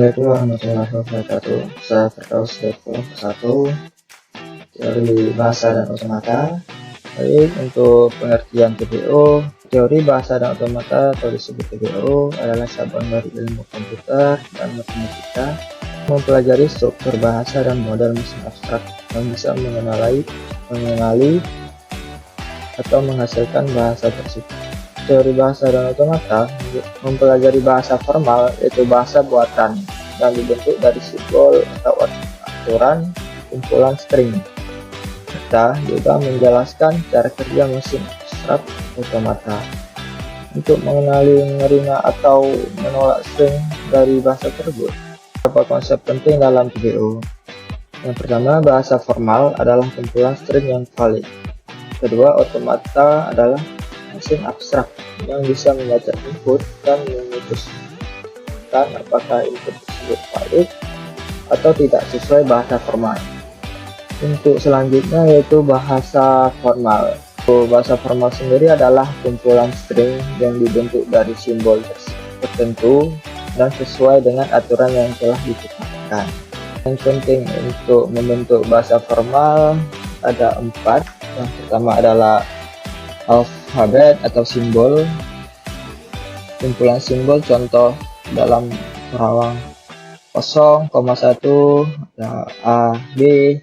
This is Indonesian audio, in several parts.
Assalamualaikum warahmatullahi wabarakatuh. Saya Firdaus dari kelompok 1 teori bahasa dan otomata. Baik, untuk pengertian TBO, teori bahasa dan otomata atau disebut TBO adalah cabang dari ilmu komputer dan matematika, mempelajari struktur bahasa dan model mesin abstrak yang bisa mengenali atau menghasilkan bahasa tersebut. Teori bahasa dan otomata mempelajari bahasa formal, yaitu bahasa buatan yang dibentuk dari simbol atau aturan kumpulan string. Kita juga menjelaskan cara kerja mesin abstrak otomata untuk mengenali, menerima, atau menolak string dari bahasa tersebut. Beberapa konsep penting dalam TBO. Yang pertama, bahasa formal adalah kumpulan string yang valid. Kedua, otomata adalah mesin abstrak yang bisa membaca input dan memutuskan apakah input tersebut valid atau tidak sesuai bahasa formal. Untuk selanjutnya yaitu bahasa formal. Bahasa formal sendiri adalah kumpulan string yang dibentuk dari simbol tertentu dan sesuai dengan aturan yang telah ditetapkan. Yang penting untuk membentuk bahasa formal ada 4. Yang pertama adalah alfabet atau simbol, kumpulan simbol, contoh dalam perawang 0,1 ada A, B.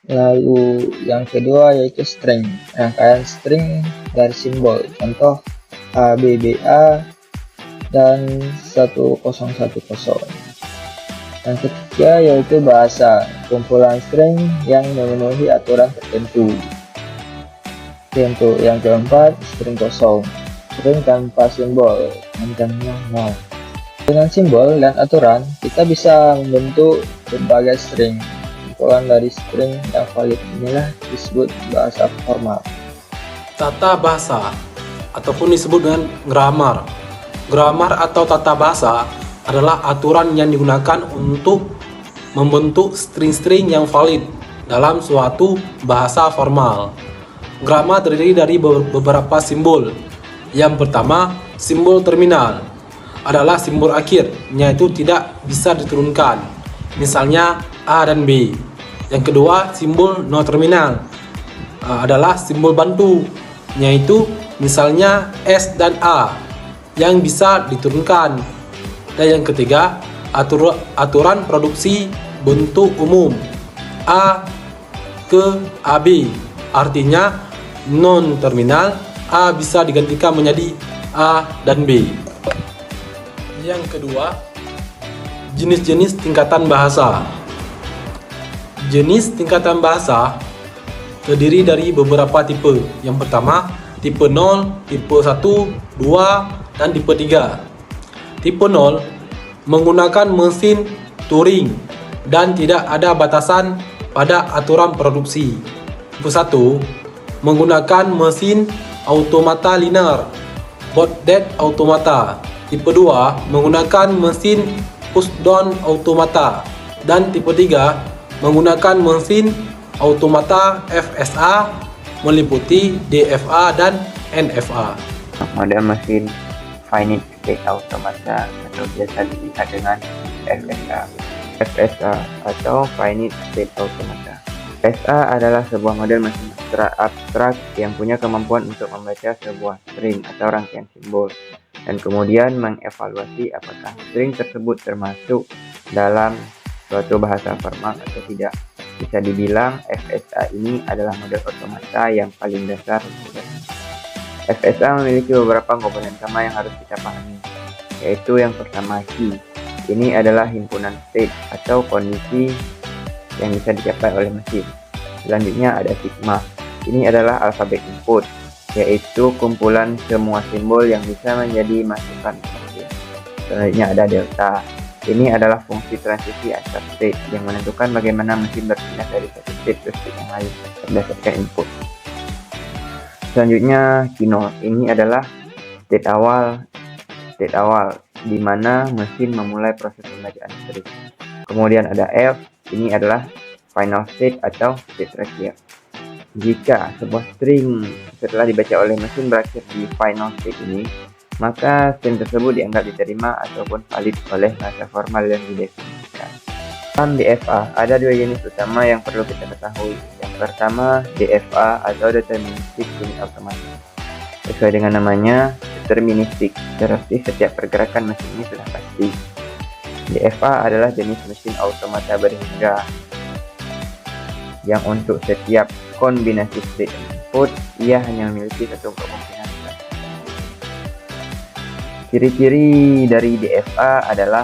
Lalu yang kedua yaitu string, rangkaian string dari simbol, contoh A, B, B, A dan 1010. Yang ketiga yaitu bahasa, kumpulan string yang memenuhi aturan tertentu. Untuk yang keempat, string kosong, string tanpa simbol, panjangnya 0. Dengan simbol dan aturan, kita bisa membentuk berbagai string. Kumpulan dari string yang valid inilah disebut bahasa formal. Tata bahasa ataupun disebut dengan grammar. Grammar atau tata bahasa adalah aturan yang digunakan untuk membentuk string-string yang valid dalam suatu bahasa formal. Grammar terdiri dari beberapa simbol. Yang pertama, simbol terminal adalah simbol akhir, yaitu tidak bisa diturunkan, misalnya A dan B. Yang kedua, simbol non terminal adalah simbol bantu, yaitu misalnya S dan A yang bisa diturunkan. Dan yang ketiga, aturan produksi bentuk umum A ke AB, artinya non terminal A bisa digantikan menjadi A dan B. Yang kedua, jenis-jenis tingkatan bahasa. Jenis tingkatan bahasa terdiri dari beberapa tipe. Yang pertama, tipe 0, tipe 1, 2, dan tipe 3. Tipe 0 menggunakan mesin Turing dan tidak ada batasan pada aturan produksi. Tipe 1 menggunakan mesin automata linear, Bot-Dead automata. Tipe 2 menggunakan mesin push-down automata. Dan tipe 3 menggunakan mesin automata FSA meliputi DFA dan NFA. Model mesin finite state automata atau biasa dilihat dengan FSA. FSA atau finite state automata. FSA adalah sebuah model mesin abstrak yang punya kemampuan untuk membaca sebuah string atau rangkaian simbol dan kemudian mengevaluasi apakah string tersebut termasuk dalam suatu bahasa formal atau tidak. Bisa dibilang FSA ini adalah model otomata yang paling dasar. FSA memiliki beberapa komponen utama yang harus kita pahami, yaitu yang pertama key. Ini adalah himpunan state atau kondisi yang bisa dicapai oleh mesin. Selanjutnya ada sigma. Ini adalah alfabet input, yaitu kumpulan semua simbol yang bisa menjadi masukan mesin. Selanjutnya ada delta. Ini adalah fungsi transisi antar state yang menentukan bagaimana mesin berpindah dari satu state ke state yang lain berdasarkan input. Selanjutnya kino. Ini adalah state awal di mana mesin memulai proses pembacaan string. Kemudian ada F. Ini adalah final state atau state terakhir. Jika sebuah string setelah dibaca oleh mesin berakhir di final state ini, maka string tersebut dianggap diterima ataupun valid oleh bahasa formal yang didefinisikan. Dalam DFA, ada dua jenis utama yang perlu kita ketahui. Yang pertama, DFA atau Deterministic Finite Automata. Sesuai dengan namanya, deterministik, berarti setiap pergerakan mesin ini sudah pasti. DFA adalah jenis mesin automata berhingga yang untuk setiap kombinasi state input, ia hanya memiliki satu kemungkinan. Ciri-ciri dari DFA adalah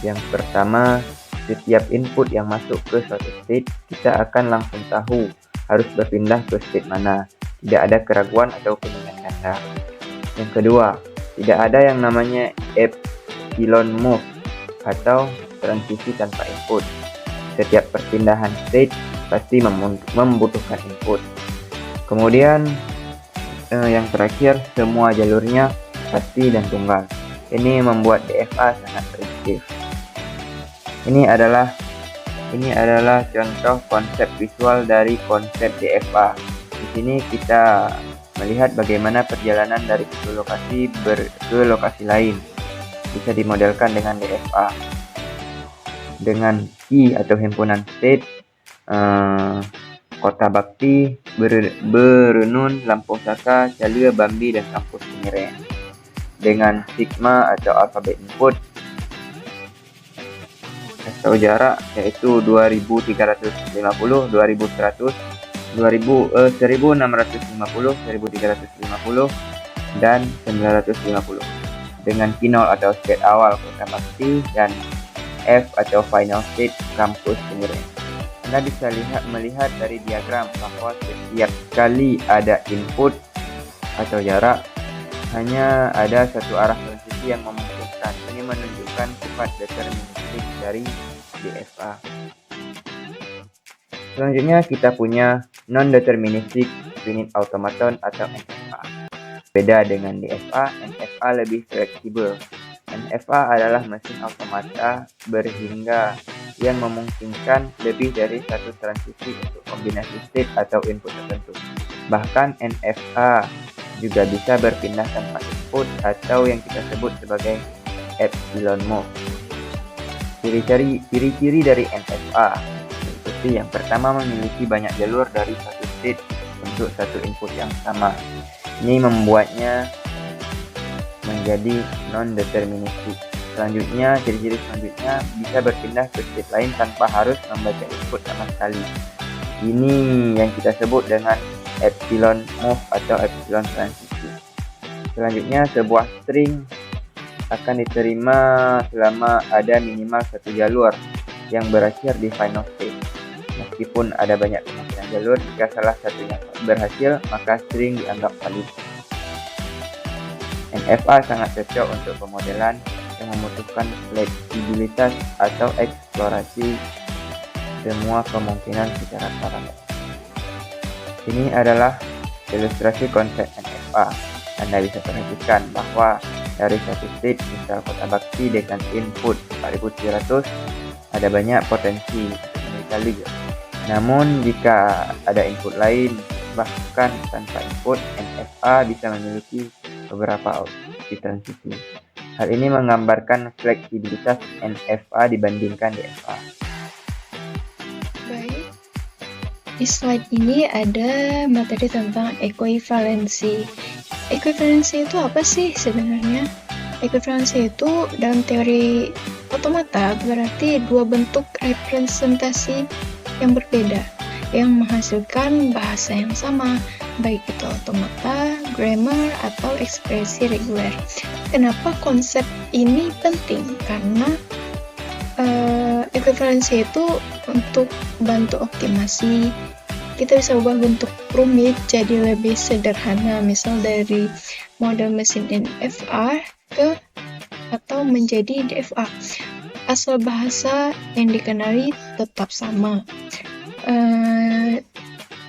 yang pertama, setiap input yang masuk ke suatu state, kita akan langsung tahu harus berpindah ke state mana. Tidak ada keraguan atau kemungkinan ganda. Yang kedua, tidak ada yang namanya epsilon move atau transisi tanpa input. Setiap perpindahan state pasti membutuhkan input. Kemudian yang terakhir, semua jalurnya pasti dan tunggal. Ini membuat DFA sangat primitif. Ini adalah contoh konsep visual dari konsep DFA. Di sini kita melihat bagaimana perjalanan dari satu lokasi ke lokasi lain bisa dimodelkan dengan DFA. Dengan key atau himpunan state, Kota Bakti, Berenun, Lampung Saka, Calia, Bambi, dan Kampus Pengiren. Dengan sigma atau alfabet input atau jarak yaitu 2350, 2100, 1650, 1350, dan 950. Dengan K0 atau state awal Kota Bakti dan F atau final state Kampus Pengiren. Anda bisa melihat dari diagram bahwa setiap kali ada input atau jarak, hanya ada satu arah transisi yang memungkinkan. Ini menunjukkan sifat deterministik dari DFA. Selanjutnya kita punya non-deterministic finite automaton atau NFA. Beda dengan DFA, NFA lebih fleksibel. NFA adalah mesin automata berhingga yang memungkinkan lebih dari satu transisi untuk kombinasi state atau input tertentu. Bahkan NFA juga bisa berpindah tanpa input atau yang kita sebut sebagai epsilon move. Ciri-ciri dari NFA seperti yang pertama, memiliki banyak jalur dari satu state untuk satu input yang sama. Ini membuatnya menjadi non-deterministic. Selanjutnya, ciri-ciri selanjutnya bisa berpindah ke state lain tanpa harus membaca input sama sekali. Ini yang kita sebut dengan epsilon move atau epsilon transisi. Selanjutnya, sebuah string akan diterima selama ada minimal satu jalur yang berakhir di final state. Meskipun ada banyak kemungkinan jalur, jika salah satunya berhasil, maka string dianggap valid. NFA sangat cocok untuk pemodelan yang membutuhkan fleksibilitas atau eksplorasi semua kemungkinan secara paralel. Ini adalah ilustrasi konsep NFA. Anda bisa perhatikan bahwa dari satu state, misal Kota Bakti dengan input 4700, ada banyak potensi untuk menyesali. Namun jika ada input lain, bahkan tanpa input, NFA bisa memiliki beberapa opsi transisi. Hal ini menggambarkan fleksibilitas NFA dibandingkan DFA. Di slide ini ada materi tentang ekuivalensi. Ekuivalensi itu apa sih sebenarnya? Ekuivalensi itu dalam teori otomata berarti dua bentuk representasi yang berbeda yang menghasilkan bahasa yang sama, baik itu otomata, grammar, atau ekspresi reguler. Kenapa konsep ini penting? Karena ekuivalensi itu untuk bantu optimasi. Kita bisa ubah bentuk rumit jadi lebih sederhana, misal dari model mesin NFA atau menjadi DFA. Asal bahasa yang dikenali tetap sama.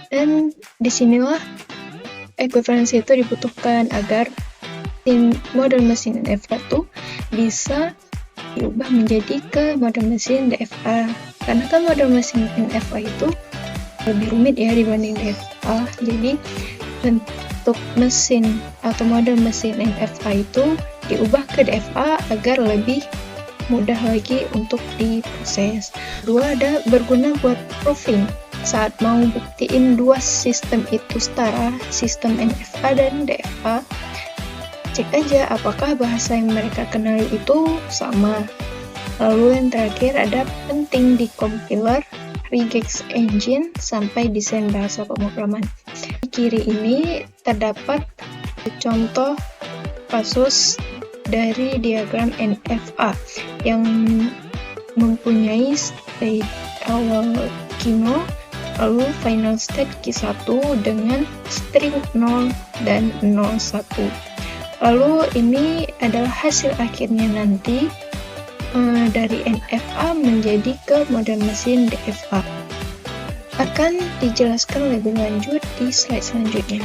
Dan disinilah ekuivalensi itu dibutuhkan agar model mesin NFA itu bisa diubah menjadi ke model mesin DFA. Karena kan model mesin NFA itu lebih rumit ya dibanding DFA. Jadi untuk mesin atau model mesin NFA itu diubah ke DFA agar lebih mudah lagi untuk diproses. Dua, ada berguna buat proving. Saat mau buktiin dua sistem itu setara, sistem NFA dan DFA, cek aja apakah bahasa yang mereka kenali itu sama. Lalu yang terakhir ada penting di compiler, regex engine, sampai desain bahasa pemrograman. Di kiri ini terdapat contoh kasus dari diagram NFA yang mempunyai state awal Q0, lalu final state Q1 dengan string 0 dan 01. Lalu ini adalah hasil akhirnya nanti dari NFA menjadi ke model mesin DFA. Akan dijelaskan lebih lanjut di slide selanjutnya.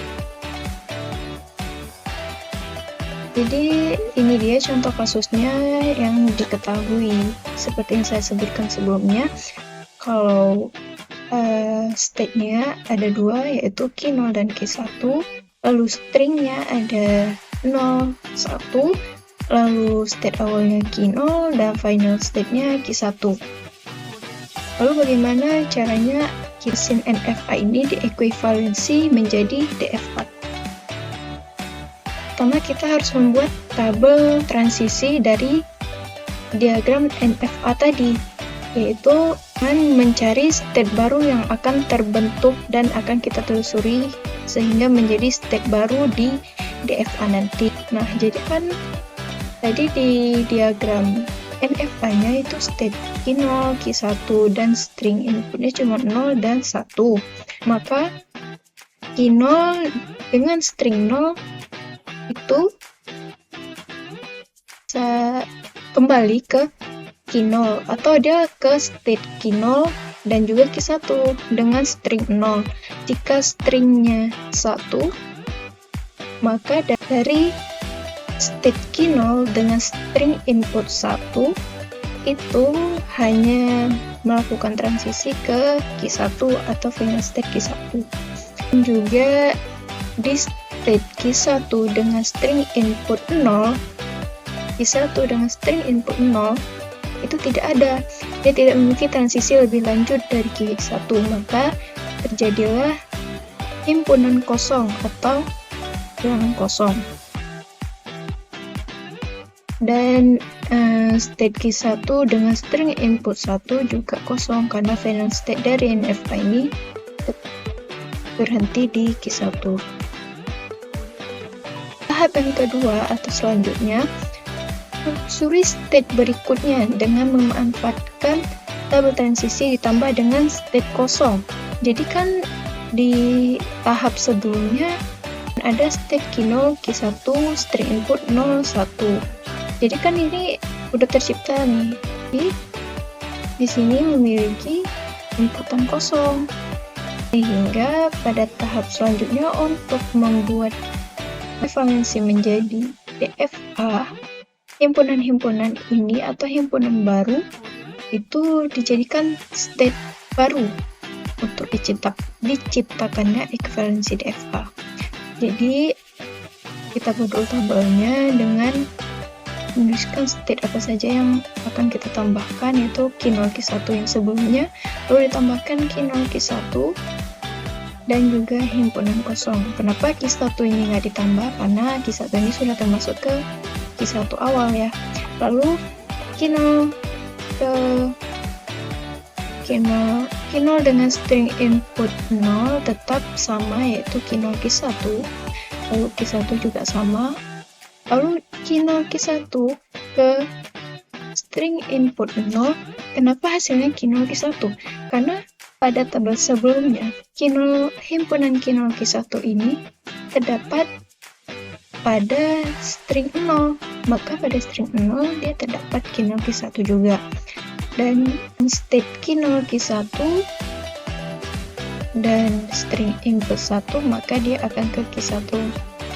Jadi ini dia contoh kasusnya yang diketahui. Seperti yang saya sebutkan sebelumnya, kalau state-nya ada dua, yaitu Q0 dan Q1, lalu string-nya ada 0, 1, lalu state awalnya Q0 dan final state-nya Q1. Lalu bagaimana caranya mesin NFA ini diekuivalensi menjadi DFA? Pertama, kita harus membuat tabel transisi dari diagram NFA tadi, yaitu dengan mencari state baru yang akan terbentuk dan akan kita telusuri sehingga menjadi state baru di DFA nanti. Nah, jadi kan tadi di diagram NFA-nya itu state Q0, Q1, dan string inputnya cuma 0 dan 1. Maka Q0 dengan string 0 itu bisa kembali ke Q0 atau dia ke state Q0 dan juga Q1 dengan string 0. Jika stringnya 1, maka dari state Q0 dengan string input 1 itu hanya melakukan transisi ke Q1 atau final state Q1. Dan juga di state Q1 dengan string input 0, Q1 dengan string input 0 itu tidak ada, dia tidak memiliki transisi lebih lanjut dari Q1, maka terjadilah himpunan kosong atau bilangan kosong. Dan state Q1 dengan string input 1 juga kosong karena final state dari NFA ini berhenti di Q1. Tahap yang kedua atau selanjutnya, telusuri state berikutnya dengan memanfaatkan tabel transisi ditambah dengan state kosong. Jadi kan di tahap sebelumnya ada state Q0, Q1, string input 0, 1. Jadi kan ini udah tercipta nih. Di sini memiliki inputan kosong. Sehingga pada tahap selanjutnya untuk membuat evaluasi menjadi DFA, himpunan-himpunan ini atau himpunan baru itu dijadikan state baru untuk diciptakannya ekuivalensi DFA. Jadi kita buat tabelnya dengan menuliskan state apa saja yang akan kita tambahkan, yaitu Q0 Q1 yang sebelumnya, lalu ditambahkan Q0 Q1 dan juga himpunan kosong. Kenapa Q1 ini nggak ditambah? Karena Q1 ini sudah termasuk ke Q1 awal ya. Lalu Q0 ke Q0 dengan string input 0 tetap sama, yaitu Q0 Q1. Lalu Q1 juga sama. Lalu Q0 Q1 ke string input 0. Kenapa hasilnya Q0 Q1? Karena pada tabel sebelumnya, himpunan Q0 Q1 ini terdapat pada string 0, maka pada string 0 dia terdapat Q0 Q1 juga. Dan state Q0 Q1 dan string input 1, maka dia akan ke Q1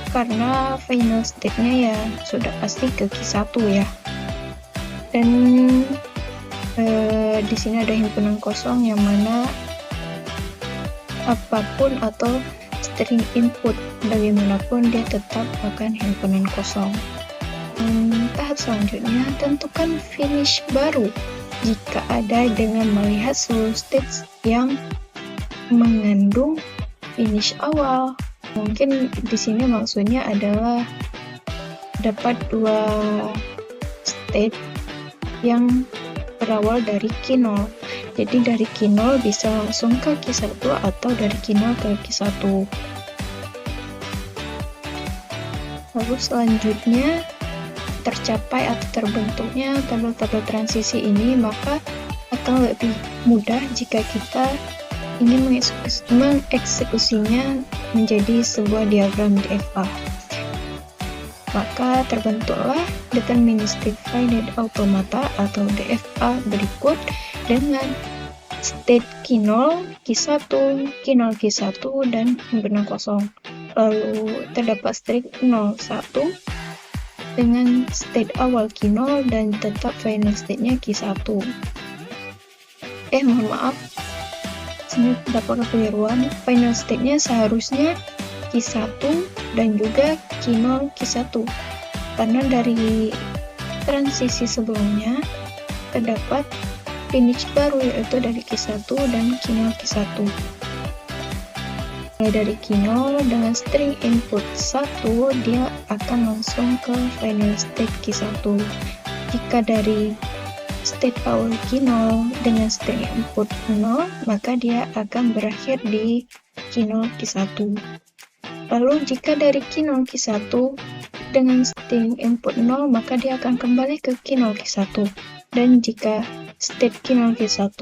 karena final state-nya ya sudah pasti ke Q1 ya. Dan di sini ada himpunan kosong yang mana apapun atau string input, bagaimanapun dia tetap akan himpunan kosong. Tahap selanjutnya, tentukan finish baru jika ada dengan melihat seluruh stage yang mengandung finish awal. Mungkin di sini maksudnya adalah dapat dua state yang berawal dari key 0. Jadi dari key 0 bisa langsung ke key 1 atau dari key 0 ke key 1. Lalu selanjutnya, tercapai atau terbentuknya tabel-tabel transisi ini, maka akan lebih mudah jika kita ingin mengeksekusinya menjadi sebuah diagram DFA. Maka terbentuklah deterministic finite automata atau DFA berikut dengan state key 0, key 1, key 0, key 1, dan himpunan kosong. Lalu terdapat string 0, 1 dengan state awal key 0 dan tetap final state-nya key 1. Mohon maaf, sini terdapat kekeliruan. Final state-nya seharusnya key 1 dan juga key 0, key 1. Karena dari transisi sebelumnya terdapat finish baru, yaitu dari key 1 dan key 0, key 1. Mulai dari key 0 dengan string input 1, dia akan langsung ke final state key 1. Jika dari state awal key 0 dengan string input 0, maka dia akan berakhir di key 0, key 1. Lalu jika dari key 0, key 1 dengan string input 0, maka dia akan kembali ke key 0, key 1. Dan jika state key 0, key 1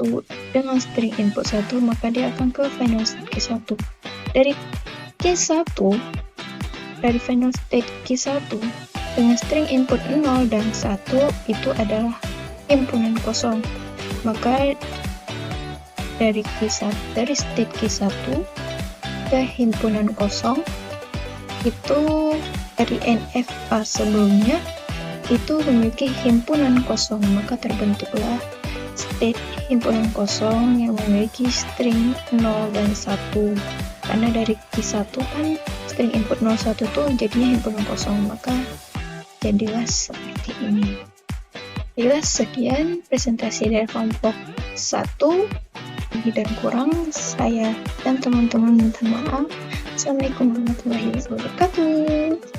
dengan string input 1, maka dia akan ke final state key 1. Dari key 1, dari final state key 1 dengan string input 0 dan 1 itu adalah himpunan kosong. Maka dari state key 1 ke himpunan kosong itu dari NFA sebelumnya itu memiliki himpunan kosong, maka terbentuklah state himpunan kosong yang memiliki string 0 dan 1. Karena dari key 1 kan string input 01 itu jadinya himpunan kosong, maka jadilah seperti ini. Baiklah, sekian presentasi dari kelompok 1. Lebih dan kurang saya dan teman-teman minta maaf. Assalamualaikum warahmatullahi wabarakatuh.